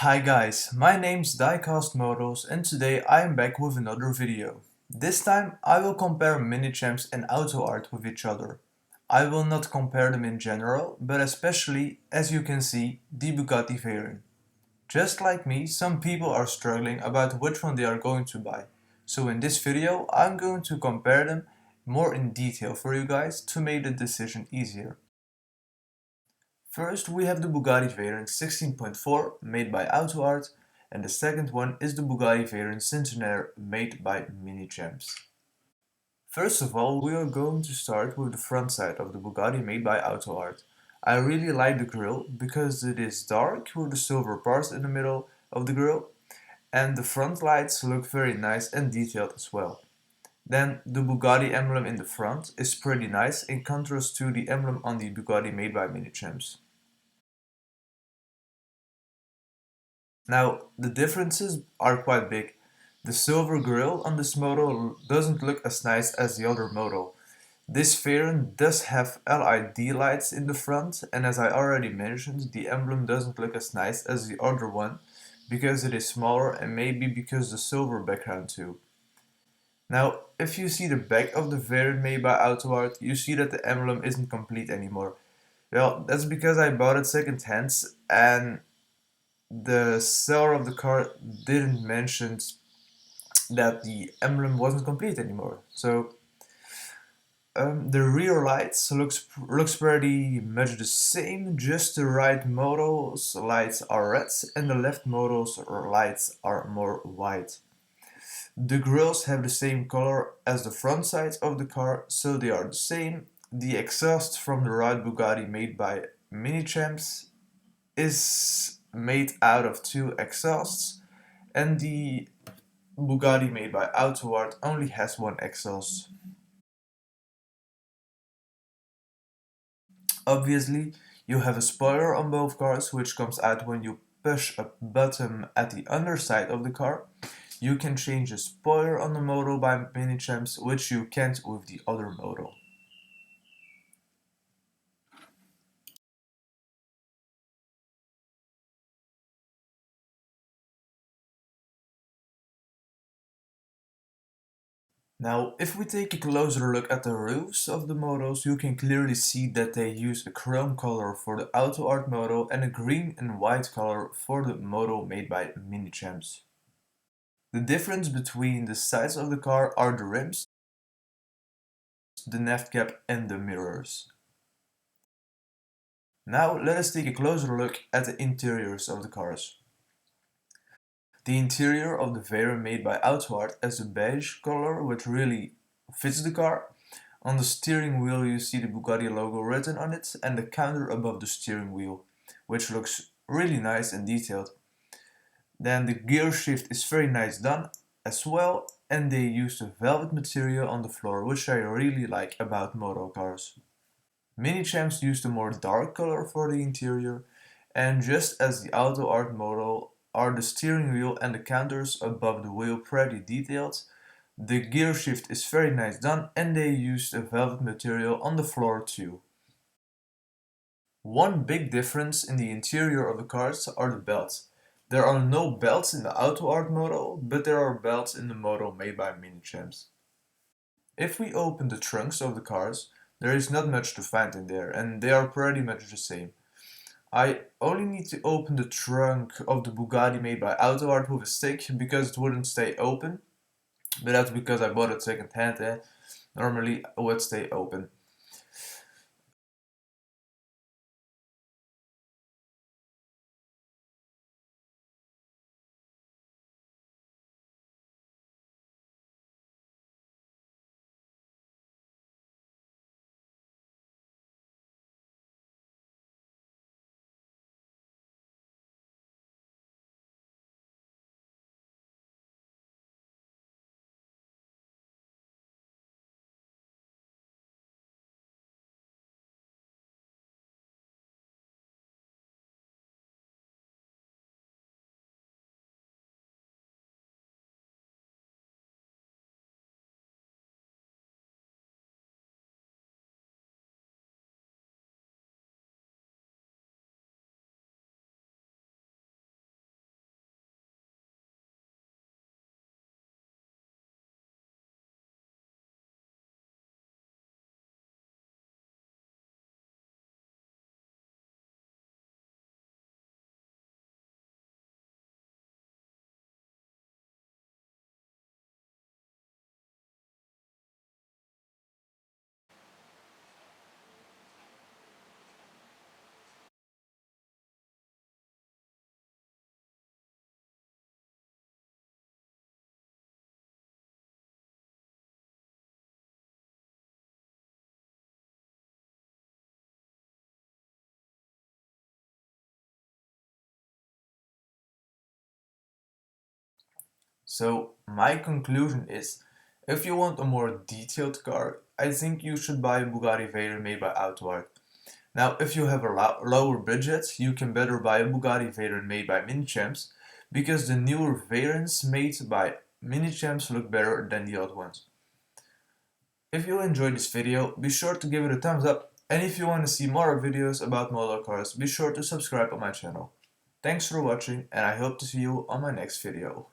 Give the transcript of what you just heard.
Hi guys, my name's DieCastModels and today I am back with another video. This time I will compare MiniChamps and AutoArt with each other. I will not compare them in general, but especially, as you can see, the Bugatti Veyron. Just like me, some people are struggling about which one they are going to buy. So in this video I'm going to compare them more in detail for you guys to make the decision easier. First we have the Bugatti Veyron 16.4 made by AutoArt, and the second one is the Bugatti Veyron Centenaire made by MiniChamps. First of all, we are going to start with the front side of the Bugatti made by AutoArt. I really like the grille because it is dark with the silver parts in the middle of the grille, and the front lights look very nice and detailed as well. Then the Bugatti emblem in the front is pretty nice in contrast to the emblem on the Bugatti made by MiniChamps. Now, the differences are quite big. The silver grille on this model doesn't look as nice as the other model. This Veyron does have LED lights in the front, and as I already mentioned, the emblem doesn't look as nice as the other one because it is smaller and maybe because the silver background too. Now, if you see the back of the Veyron made by AutoArt, you see that the emblem isn't complete anymore. Well, that's because I bought it second hand and the seller of the car didn't mention that the emblem wasn't complete anymore. So the rear lights looks pretty much the same, just the right model's lights are red and the left model's lights are more white. The grills have the same color as the front sides of the car, so they are the same. The exhaust from the right Bugatti made by MiniChamps is made out of two exhausts, and the Bugatti made by AutoArt only has one exhaust. Obviously, you have a spoiler on both cars, which comes out when you push a button at the underside of the car. You can change the spoiler on the model by MiniChamps, which you can't with the other model. Now, if we take a closer look at the roofs of the models, you can clearly see that they use a chrome color for the AutoArt model and a green and white color for the model made by MiniChamps. The difference between the sides of the car are the rims, the nav cap and the mirrors. Now let us take a closer look at the interiors of the cars. The interior of the Veyron made by AutoArt has a beige color which really fits the car. On the steering wheel you see the Bugatti logo written on it and the counter above the steering wheel, which looks really nice and detailed. Then the gear shift is very nice done as well, and they used a velvet material on the floor, which I really like about motor cars. MiniChamps used a more dark color for the interior, and just as the AutoArt model are the steering wheel and the counters above the wheel pretty detailed. The gear shift is very nice done, and they used a velvet material on the floor too. One big difference in the interior of the cars are the belts. There are no belts in the AutoArt model, but there are belts in the model made by MiniChamps. If we open the trunks of the cars, there is not much to find in there, and they are pretty much the same. I only need to open the trunk of the Bugatti made by AutoArt with a stick because it wouldn't stay open, but that's because I bought it second hand. Normally it would stay open. So my conclusion is, if you want a more detailed car, I think you should buy a Bugatti Veyron made by AutoArt. Now, if you have a lower budget, you can better buy a Bugatti Veyron made by MiniChamps, because the newer Veyrons made by MiniChamps look better than the old ones. If you enjoyed this video, be sure to give it a thumbs up, and if you want to see more videos about model cars, be sure to subscribe on my channel. Thanks for watching, and I hope to see you on my next video.